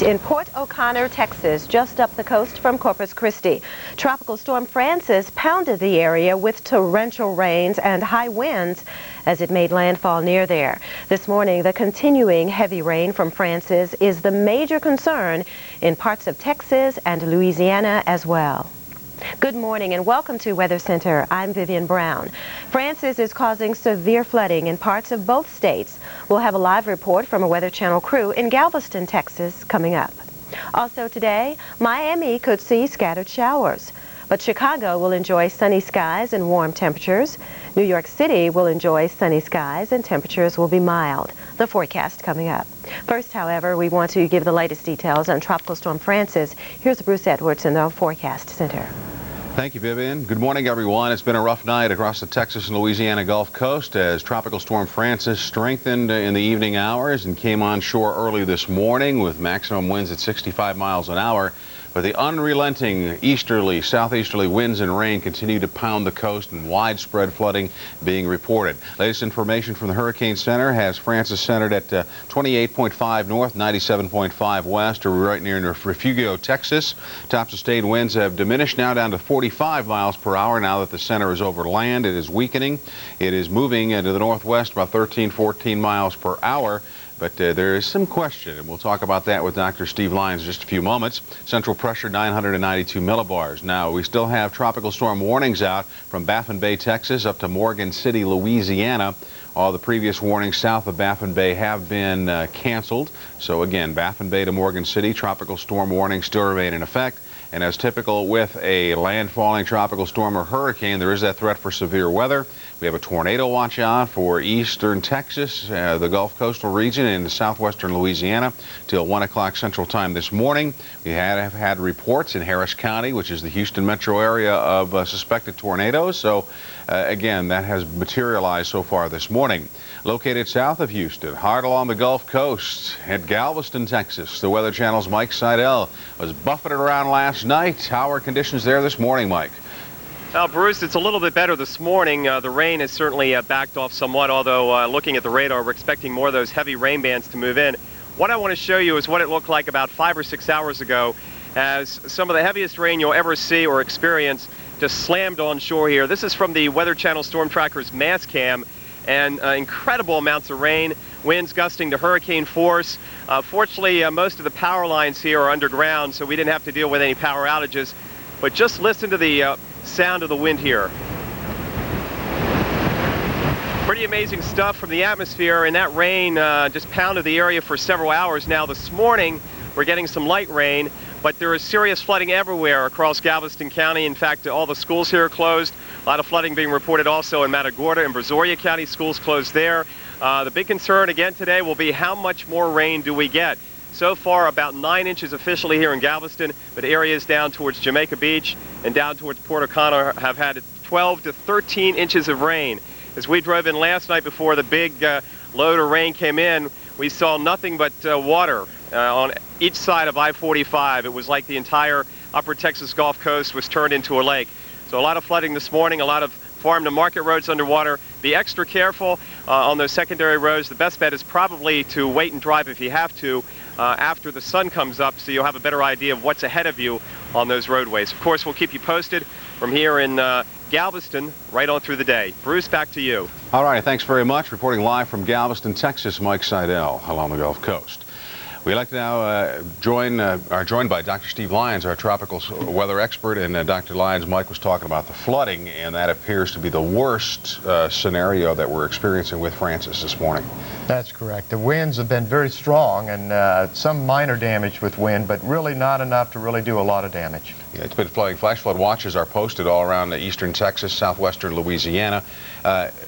in Port O'Connor, Texas, just up the coast from Corpus Christi. Tropical Storm Francis pounded the area with torrential rains and high winds as it made landfall near there. This morning, the continuing heavy rain from Francis is the major concern in parts of Texas and Louisiana as well. Good morning and welcome to Weather Center. I'm Vivian Brown. Francis is causing severe flooding in parts of both states. We'll have a live report from a Weather Channel crew in Galveston, Texas, coming up. Also today, Miami could see scattered showers, but Chicago will enjoy sunny skies and warm temperatures. New York City will enjoy sunny skies and temperatures will be mild. The forecast coming up. First, however, we want to give the latest details on Tropical Storm Francis. Here's Bruce Edwards in the Forecast Center. Thank you, Vivian. Good morning, everyone. It's been a rough night across the Texas and Louisiana Gulf Coast as Tropical Storm Francis strengthened in the evening hours and came on shore early this morning with maximum winds at 65 miles an hour. But the unrelenting easterly, southeasterly winds and rain continue to pound the coast and widespread flooding being reported. Latest information from the Hurricane Center has Francis centered at 28.5 north, 97.5 west, or right near Refugio, Texas. Top sustained winds have diminished now down to 45 miles per hour now that the center is over land. It is weakening. It is moving into the northwest about 13, 14 miles per hour. But there is some question, and we'll talk about that with Dr. Steve Lyons in just a few moments. Central pressure 992 millibars. Now, we still have tropical storm warnings out from Baffin Bay, Texas, up to Morgan City, Louisiana. All the previous warnings south of Baffin Bay have been canceled. So again, Baffin Bay to Morgan City, tropical storm warnings still remain in effect. And as typical with a landfalling tropical storm or hurricane, there is that threat for severe weather. We have a tornado watch out for eastern Texas, the Gulf Coastal region, and southwestern Louisiana till 1 o'clock Central Time this morning. We have had reports in Harris County, which is the Houston metro area, of suspected tornadoes. So again, that has materialized so far this morning. Located south of Houston, hard along the Gulf Coast at Galveston, Texas, the Weather Channel's Mike Seidel was buffeted around last night. How are conditions there this morning, Mike? Bruce, it's a little bit better this morning. The rain has certainly backed off somewhat, although looking at the radar, we're expecting more of those heavy rain bands to move in. What I want to show you is what it looked like about 5 or 6 hours ago as some of the heaviest rain you'll ever see or experience just slammed on shore here. This is from the Weather Channel Storm Tracker's mass cam, and incredible amounts of rain, winds gusting to hurricane force. Fortunately, most of the power lines here are underground, so we didn't have to deal with any power outages. But just listen to the sound of the wind here. Pretty amazing stuff from the atmosphere, and that rain just pounded the area for several hours. Now this morning we're getting some light rain, but there is serious flooding everywhere across Galveston County. In fact, all the schools here are closed. A lot of flooding being reported also in Matagorda and Brazoria County, schools closed there. The big concern again today will be how much more rain do we get. So far, about 9 inches officially here in Galveston, but areas down towards Jamaica Beach and down towards Port O'Connor have had 12 to 13 inches of rain. As we drove in last night before the big load of rain came in, we saw nothing but water on each side of I-45. It was like the entire upper Texas Gulf Coast was turned into a lake. So a lot of flooding this morning, a lot of farm to market roads underwater. Be extra careful on those secondary roads. The best bet is probably to wait and drive if you have to after the sun comes up, so you'll have a better idea of what's ahead of you on those roadways. Of course, we'll keep you posted from here in Galveston right on through the day. Bruce, back to you. All right, thanks very much. Reporting live from Galveston, Texas, Mike Seidel along the Gulf Coast. We'd like to now are joined by Dr. Steve Lyons, our tropical weather expert, and Dr. Lyons, Mike was talking about the flooding, and that appears to be the worst scenario that we're experiencing with Francis this morning. That's correct. The winds have been very strong, and some minor damage with wind, but really not enough to really do a lot of damage. Yeah, it's been flooding. Flash flood watches are posted all around eastern Texas, southwestern Louisiana.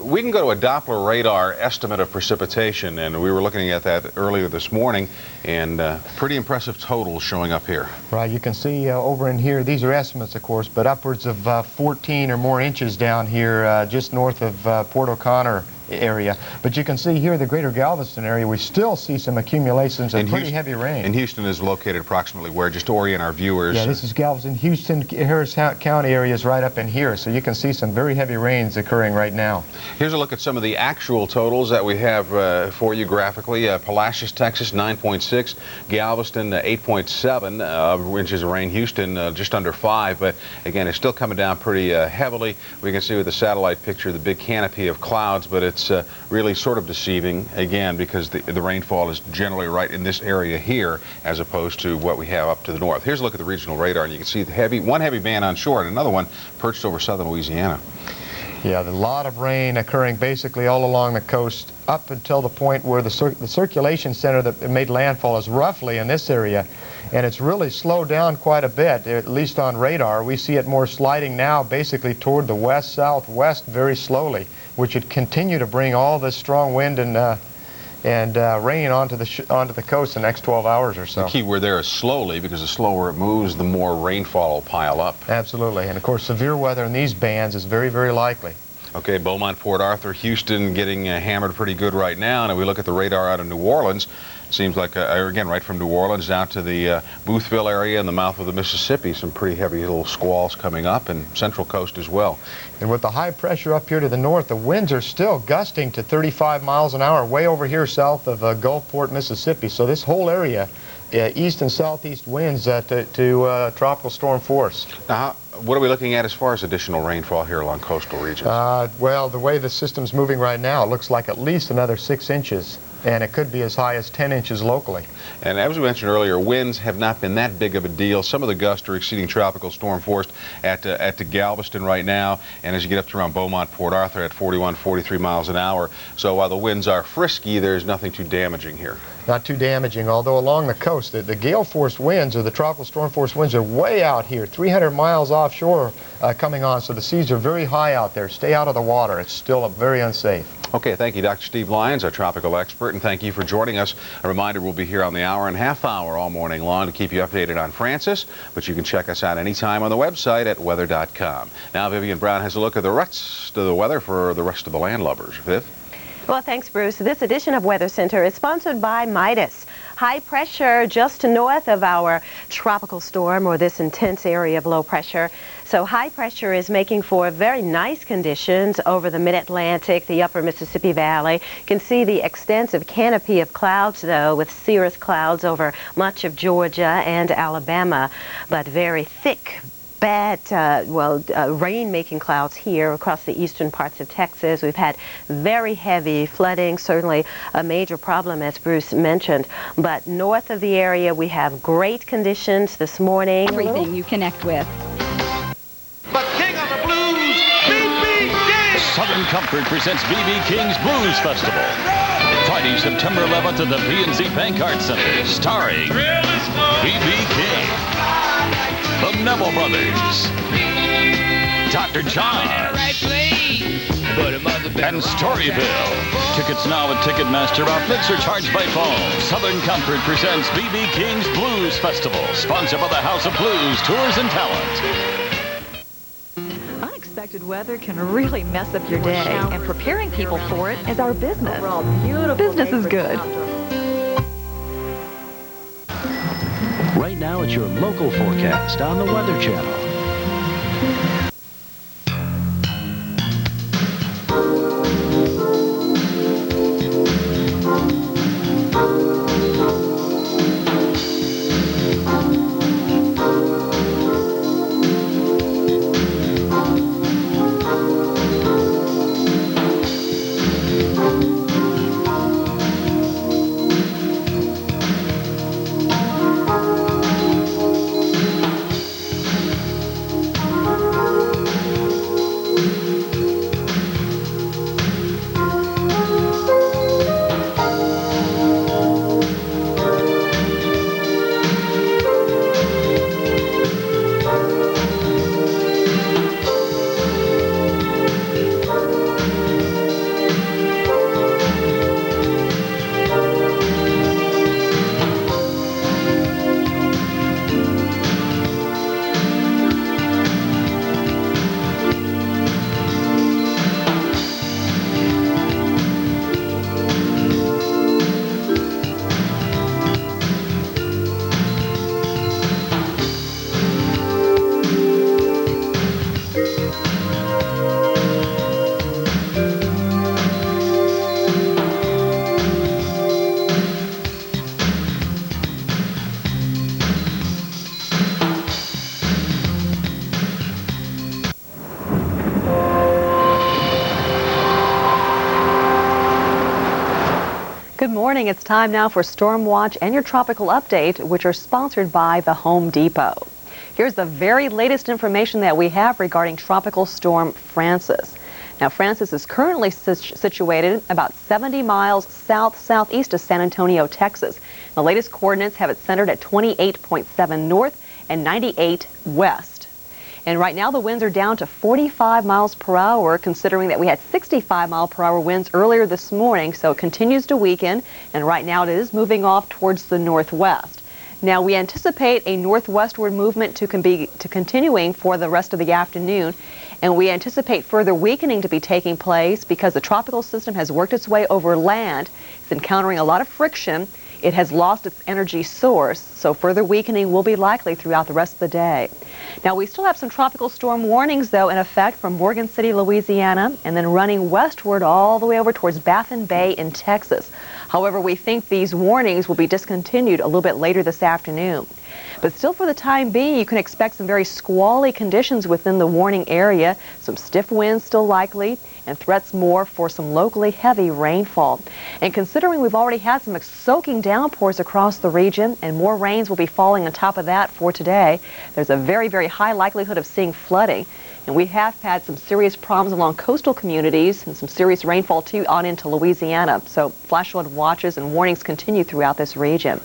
We can go to a Doppler radar estimate of precipitation, and we were looking at that earlier this morning, and pretty impressive totals showing up here. Right, you can see over in here, these are estimates, of course, but upwards of 14 or more inches down here just north of Port O'Connor area. But you can see here the greater Galveston area, we still see some accumulations of pretty heavy rain. And Houston is located approximately where, just to orient our viewers? Yeah, this is Galveston. Houston, Harris County area is right up in here, so you can see some very heavy rains occurring right now. Here's a look at some of the actual totals that we have for you graphically. Palacios, Texas, 9.6. Galveston, 8.7 inches of rain. Houston, just under 5. But again, it's still coming down pretty heavily. We can see with the satellite picture the big canopy of clouds, but it's really sort of deceiving, again, because the rainfall is generally right in this area here, as opposed to what we have up to the north. Here's a look at the regional radar, and you can see one heavy band on shore and another one perched over southern Louisiana. Yeah, a lot of rain occurring basically all along the coast up until the point where the circulation center that made landfall is roughly in this area, and it's really slowed down quite a bit, at least on radar. We see it more sliding now basically toward the west-southwest very slowly, which would continue to bring all this strong wind and rain onto the coast the next 12 hours or so. The key word there is slowly, because the slower it moves, the more rainfall will pile up. Absolutely, and of course severe weather in these bands is very, very likely. Okay, Beaumont, Port Arthur, Houston getting hammered pretty good right now. And if we look at the radar out of New Orleans, seems like, again, right from New Orleans down to the Boothville area and the mouth of the Mississippi, some pretty heavy little squalls coming up, and Central Coast as well. And with the high pressure up here to the north, the winds are still gusting to 35 miles an hour way over here south of Gulfport, Mississippi. So this whole area, east and southeast winds to tropical storm force. Now, what are we looking at as far as additional rainfall here along coastal regions? Well, the way the system's moving right now, it looks like at least another 6 inches. And it could be as high as 10 inches locally. And as we mentioned earlier, winds have not been that big of a deal. Some of the gusts are exceeding tropical storm force at the Galveston right now, and as you get up to around Beaumont, Port Arthur at 41, 43 miles an hour. So while the winds are frisky, there's nothing too damaging here. Not too damaging, although along the coast, the gale force winds or the tropical storm force winds are way out here, 300 miles offshore coming on, so the seas are very high out there. Stay out of the water. It's still very unsafe. Okay, thank you, Dr. Steve Lyons, our tropical expert, and thank you for joining us. A reminder, we'll be here on the hour and half hour all morning long to keep you updated on Francis, but you can check us out anytime on the website at weather.com. Now, Vivian Brown has a look at the rest of the weather for the rest of the landlubbers. Viv? Well, thanks, Bruce. This edition of Weather Center is sponsored by Midas. High pressure just north of our tropical storm, or this intense area of low pressure. So high pressure is making for very nice conditions over the mid-Atlantic, the upper Mississippi Valley. You can see the extensive canopy of clouds, though, with cirrus clouds over much of Georgia and Alabama, but very thick, bad, rain-making clouds here across the eastern parts of Texas. We've had very heavy flooding, certainly a major problem, as Bruce mentioned. But north of the area, we have great conditions this morning. Everything you connect with. But King of the Blues, B.B. King! Southern Comfort presents B.B. King's Blues Festival. Friday, September 11th at the PNC Bank Arts Center, starring B.B. King, the Neville Brothers, Dr. John, and Storyville. Tickets now at Ticketmaster outlets or charged by phone. Southern Comfort presents B.B. King's Blues Festival, sponsored by the House of Blues Tours and Talent. Unexpected weather can really mess up your day, and preparing people for it is our business. Business is good. Right now, it's your local forecast on the Weather Channel. morning. It's time now for Storm Watch and your tropical update, which are sponsored by the Home Depot. Here's the very latest information that we have regarding Tropical Storm Francis. Now, Francis is currently situated about 70 miles southeast of San Antonio, Texas. The latest coordinates have it centered at 28.7 north and 98 west. And right now the winds are down to 45 miles per hour, considering that we had 65 mile per hour winds earlier this morning. So it continues to weaken, and right now it is moving off towards the northwest. Now we anticipate a northwestward movement to continuing for the rest of the afternoon, and we anticipate further weakening to be taking place because the tropical system has worked its way over land. It's encountering a lot of friction. It has lost its energy source, so further weakening will be likely throughout the rest of the day. Now, we still have some tropical storm warnings, though, in effect from Morgan City, Louisiana, and then running westward all the way over towards Baffin Bay in Texas. However, we think these warnings will be discontinued a little bit later this afternoon. But still, for the time being, you can expect some very squally conditions within the warning area. Some stiff winds still likely, and threats more for some locally heavy rainfall. And considering we've already had some soaking downpours across the region, and more rains will be falling on top of that for today, there's a very, very high likelihood of seeing flooding. And we have had some serious problems along coastal communities and some serious rainfall too on into Louisiana. So flash flood watches and warnings continue throughout this region.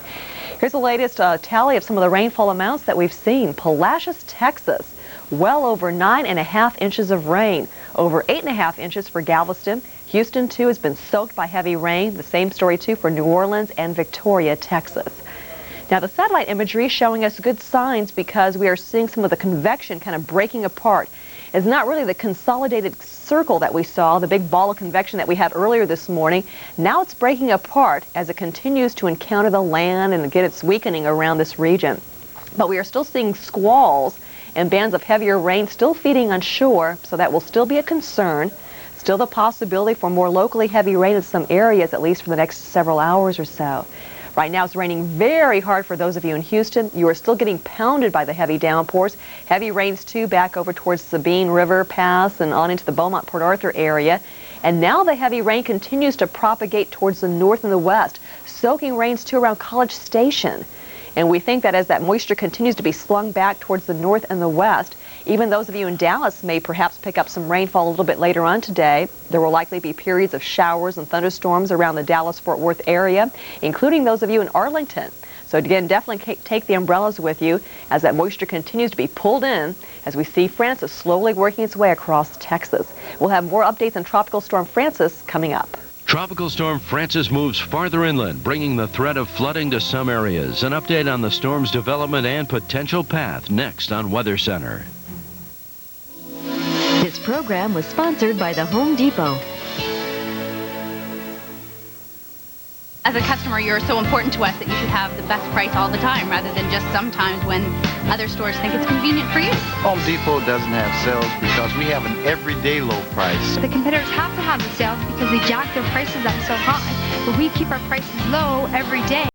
Here's the latest tally of some of the rainfall amounts that we've seen. Palacios, Texas, well over 9.5 inches of rain, over 8.5 inches for Galveston. Houston too has been soaked by heavy rain. The same story too for New Orleans and Victoria, Texas. Now, the satellite imagery is showing us good signs because we are seeing some of the convection kind of breaking apart. It's not really the consolidated circle that we saw, the big ball of convection that we had earlier this morning. Now it's breaking apart as it continues to encounter the land and get its weakening around this region. But we are still seeing squalls and bands of heavier rain still feeding on shore, so that will still be a concern. Still the possibility for more locally heavy rain in some areas, at least for the next several hours or so. Right now it's raining very hard for those of you in Houston. You are still getting pounded by the heavy downpours. Heavy rains too back over towards Sabine River Pass and on into the Beaumont-Port Arthur area. And now the heavy rain continues to propagate towards the north and the west, soaking rains too around College Station. And we think that as that moisture continues to be slung back towards the north and the west, even those of you in Dallas may perhaps pick up some rainfall a little bit later on today. There will likely be periods of showers and thunderstorms around the Dallas-Fort Worth area, including those of you in Arlington. So again, definitely take the umbrellas with you as that moisture continues to be pulled in as we see Francis slowly working its way across Texas. We'll have more updates on Tropical Storm Francis coming up. Tropical Storm Francis moves farther inland, bringing the threat of flooding to some areas. An update on the storm's development and potential path next on Weather Center. This program was sponsored by the Home Depot. As a customer, you're so important to us that you should have the best price all the time rather than just sometimes when other stores think it's convenient for you. Home Depot doesn't have sales because we have an everyday low price. The competitors have to have the sales because they jack their prices up so high, but we keep our prices low every day.